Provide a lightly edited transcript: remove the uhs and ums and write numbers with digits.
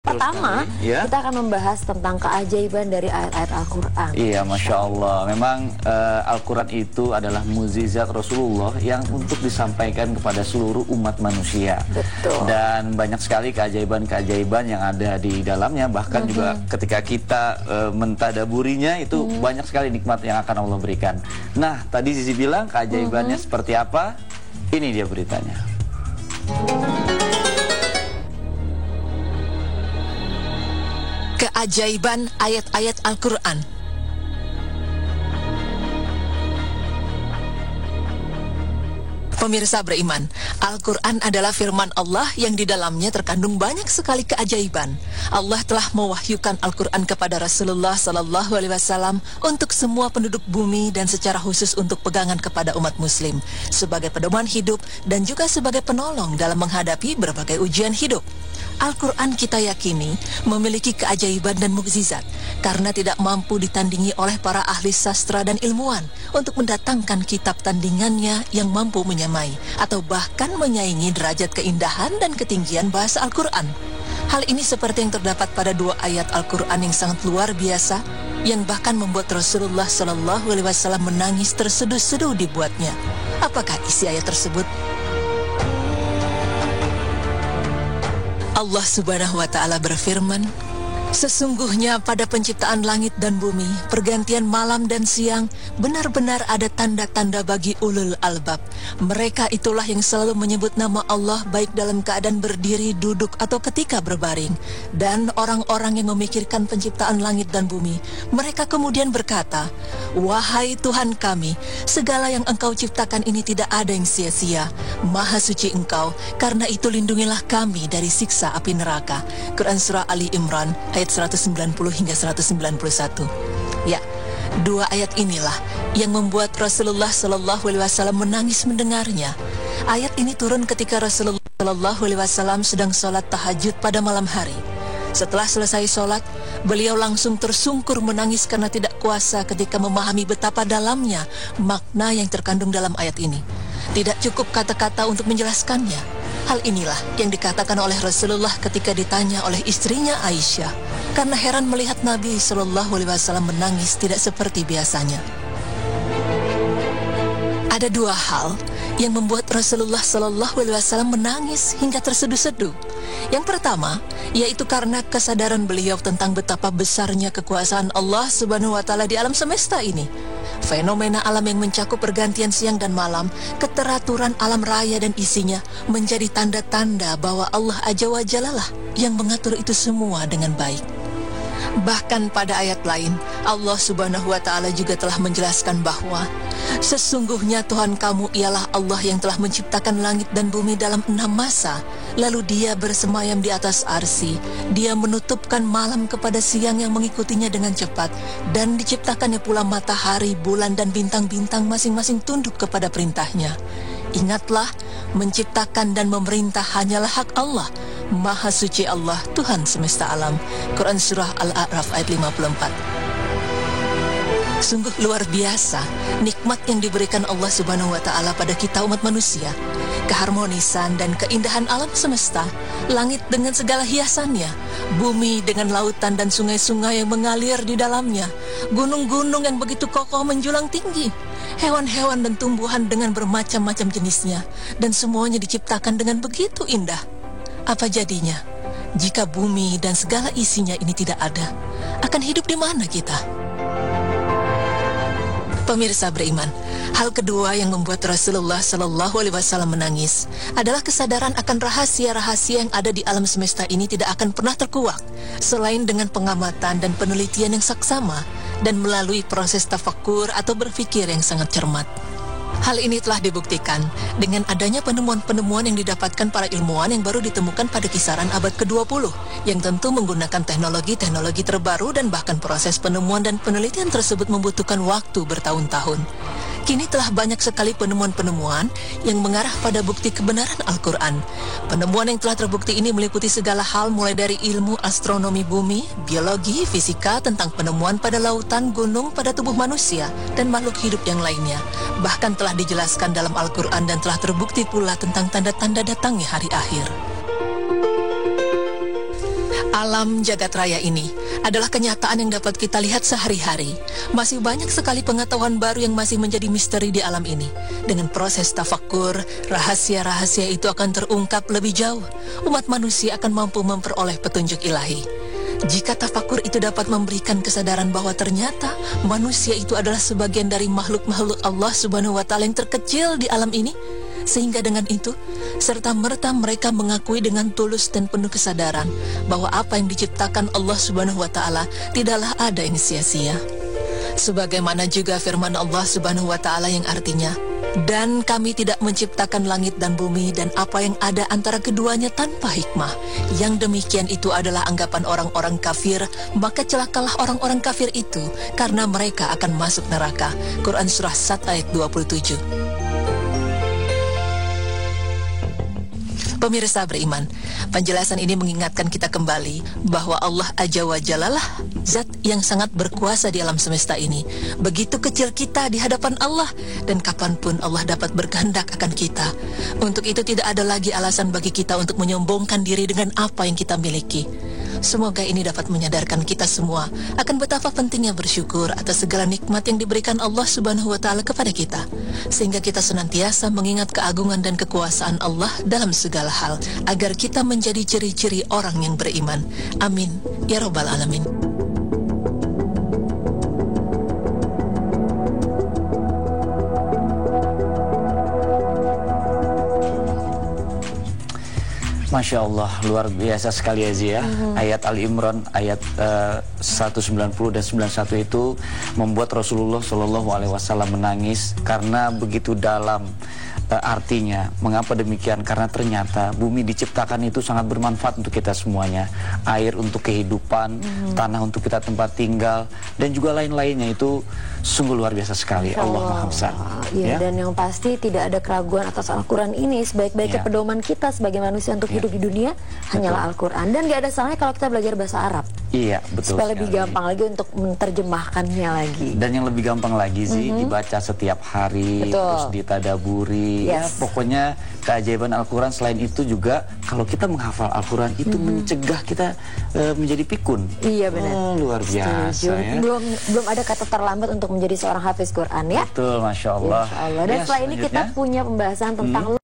Pertama, ya, kita akan membahas tentang keajaiban dari ayat-ayat Al-Quran. Iya, Masya Allah. Memang Al-Quran itu adalah mukjizat Rasulullah yang untuk disampaikan kepada seluruh umat manusia. Betul. Dan banyak sekali keajaiban-keajaiban yang ada di dalamnya. Bahkan juga ketika kita mentadaburinya itu banyak sekali nikmat yang akan Allah berikan. Nah, tadi Zizi bilang keajaibannya seperti apa? Ini dia beritanya. Keajaiban ayat-ayat Al-Quran. Pemirsa beriman, Al-Quran adalah firman Allah yang di dalamnya terkandung banyak sekali keajaiban. Allah telah mewahyukan Al-Quran kepada Rasulullah SAW untuk semua penduduk bumi dan secara khusus untuk pegangan kepada umat muslim, sebagai pedoman hidup dan juga sebagai penolong dalam menghadapi berbagai ujian hidup. Al-Quran kita yakini memiliki keajaiban dan mukjizat karena tidak mampu ditandingi oleh para ahli sastra dan ilmuwan untuk mendatangkan kitab tandingannya yang mampu menyamai atau bahkan menyaingi derajat keindahan dan ketinggian bahasa Al-Quran. Hal ini seperti yang terdapat pada dua ayat Al-Quran yang sangat luar biasa yang bahkan membuat Rasulullah SAW menangis terseduh-seduh dibuatnya. Apakah isi ayat tersebut? Allah Subhanahu wa Ta'ala berfirman, sesungguhnya pada penciptaan langit dan bumi, pergantian malam dan siang, benar-benar ada tanda-tanda bagi ulul albab. Mereka itulah yang selalu menyebut nama Allah baik dalam keadaan berdiri, duduk, atau ketika berbaring. Dan orang-orang yang memikirkan penciptaan langit dan bumi, mereka kemudian berkata, wahai Tuhan kami, segala yang Engkau ciptakan ini tidak ada yang sia-sia. Maha suci Engkau, karena itu lindungilah kami dari siksa api neraka. Quran Surah Ali Imran ayat 190 hingga 191. Ya, dua ayat inilah yang membuat Rasulullah SAW menangis mendengarnya. Ayat ini turun ketika Rasulullah SAW sedang sholat tahajud pada malam hari. Setelah selesai sholat, beliau langsung tersungkur menangis karena tidak kuasa ketika memahami betapa dalamnya makna yang terkandung dalam ayat ini. Tidak cukup kata-kata untuk menjelaskannya. Hal inilah yang dikatakan oleh Rasulullah ketika ditanya oleh istrinya Aisyah, karena heran melihat Nabi SAW menangis tidak seperti biasanya. Ada dua hal yang membuat Rasulullah SAW menangis hingga terseduh-seduh. Yang pertama, yaitu karena kesadaran beliau tentang betapa besarnya kekuasaan Allah Subhanahu wa Ta'ala di alam semesta ini. Fenomena alam yang mencakup pergantian siang dan malam, keteraturan alam raya dan isinya menjadi tanda-tanda bahwa Allah Azza wa Jalla lah yang mengatur itu semua dengan baik. Bahkan pada ayat lain, Allah Subhanahu wa Ta'ala juga telah menjelaskan bahwa sesungguhnya Tuhan kamu ialah Allah yang telah menciptakan langit dan bumi dalam 6 masa. Lalu Dia bersemayam di atas arsy. Dia menutupkan malam kepada siang yang mengikutinya dengan cepat. Dan diciptakannya pula matahari, bulan dan bintang-bintang masing-masing tunduk kepada perintahnya. Ingatlah, menciptakan dan memerintah hanyalah hak Allah. Maha suci Allah, Tuhan semesta alam. Quran Surah Al-A'raf ayat 54. Sungguh luar biasa nikmat yang diberikan Allah Subhanahu wa Ta'ala pada kita umat manusia. Keharmonisan dan keindahan alam semesta, langit dengan segala hiasannya, bumi dengan lautan dan sungai-sungai yang mengalir di dalamnya, gunung-gunung yang begitu kokoh menjulang tinggi, hewan-hewan dan tumbuhan dengan bermacam-macam jenisnya, dan semuanya diciptakan dengan begitu indah. Apa jadinya jika bumi dan segala isinya ini tidak ada? Akan hidup di mana kita? Pemirsa beriman, hal kedua yang membuat Rasulullah SAW menangis adalah kesadaran akan rahasia-rahasia yang ada di alam semesta ini tidak akan pernah terkuak, selain dengan pengamatan dan penelitian yang saksama dan melalui proses tafakur atau berpikir yang sangat cermat. Hal ini telah dibuktikan dengan adanya penemuan-penemuan yang didapatkan para ilmuwan yang baru ditemukan pada kisaran abad ke-20, yang tentu menggunakan teknologi-teknologi terbaru dan bahkan proses penemuan dan penelitian tersebut membutuhkan waktu bertahun-tahun. Kini telah banyak sekali penemuan-penemuan yang mengarah pada bukti kebenaran Al-Quran. Penemuan yang telah terbukti ini meliputi segala hal mulai dari ilmu astronomi bumi, biologi, fisika, tentang penemuan pada lautan, gunung, pada tubuh manusia, dan makhluk hidup yang lainnya. Bahkan telah dijelaskan dalam Al-Quran dan telah terbukti pula tentang tanda-tanda datangnya hari akhir. Alam jagat raya ini adalah kenyataan yang dapat kita lihat sehari-hari. Masih banyak sekali pengetahuan baru yang masih menjadi misteri di alam ini. Dengan proses tafakur, rahasia-rahasia itu akan terungkap lebih jauh. Umat manusia akan mampu memperoleh petunjuk ilahi. Jika tafakur itu dapat memberikan kesadaran bahwa ternyata manusia itu adalah sebagian dari makhluk-makhluk Allah Subhanahu wa Ta'ala yang terkecil di alam ini, sehingga dengan itu, serta-merta mereka mengakui dengan tulus dan penuh kesadaran bahwa apa yang diciptakan Allah Subhanahu wa Ta'ala tidaklah ada yang sia-sia. Sebagaimana juga firman Allah Subhanahu wa Ta'ala yang artinya, "Dan kami tidak menciptakan langit dan bumi dan apa yang ada antara keduanya tanpa hikmah." Yang demikian itu adalah anggapan orang-orang kafir, maka celakalah orang-orang kafir itu karena mereka akan masuk neraka. Quran Surah 1 ayat 27. Pemirsa beriman, penjelasan ini mengingatkan kita kembali bahwa Allah Azza wa Jalla lah zat yang sangat berkuasa di alam semesta ini. Begitu kecil kita di hadapan Allah, dan kapanpun Allah dapat berkehendak akan kita. Untuk itu tidak ada lagi alasan bagi kita untuk menyombongkan diri dengan apa yang kita miliki. Semoga ini dapat menyadarkan kita semua akan betapa pentingnya bersyukur atas segala nikmat yang diberikan Allah Subhanahu wa Ta'ala kepada kita, sehingga kita senantiasa mengingat keagungan dan kekuasaan Allah dalam segala hal, agar kita menjadi ciri-ciri orang yang beriman. Amin ya Rabbal Alamin. Masya Allah, luar biasa sekali ya Zia. Ayat Ali Imran ayat 190 dan 91 itu membuat Rasulullah SAW menangis karena begitu dalam artinya. Mengapa demikian? Karena ternyata bumi diciptakan itu sangat bermanfaat untuk kita semuanya. Air untuk kehidupan, tanah untuk kita tempat tinggal, dan juga lain-lainnya. Itu sungguh luar biasa sekali. Allah Maha Besar. Ya, dan yang pasti tidak ada keraguan atas Al-Quran ini. Sebaik-baiknya pedoman kita sebagai manusia untuk hidup di dunia hanyalah Al-Quran. Dan gak ada salahnya kalau kita belajar bahasa Arab. Iya, betul. Supaya lebih gampang lagi untuk menerjemahkannya lagi. Dan yang lebih gampang lagi sih dibaca setiap hari, terus ditadaburi. Ya, pokoknya keajaiban Al-Quran. Selain itu juga kalau kita menghafal Al-Quran itu mencegah kita menjadi pikun. Iya benar. Luar biasa ya. Belum ada kata terlambat untuk menjadi seorang hafiz Quran ya. Betul, Masya Allah. Insya Allah. Dan setelah ini kita punya pembahasan tentang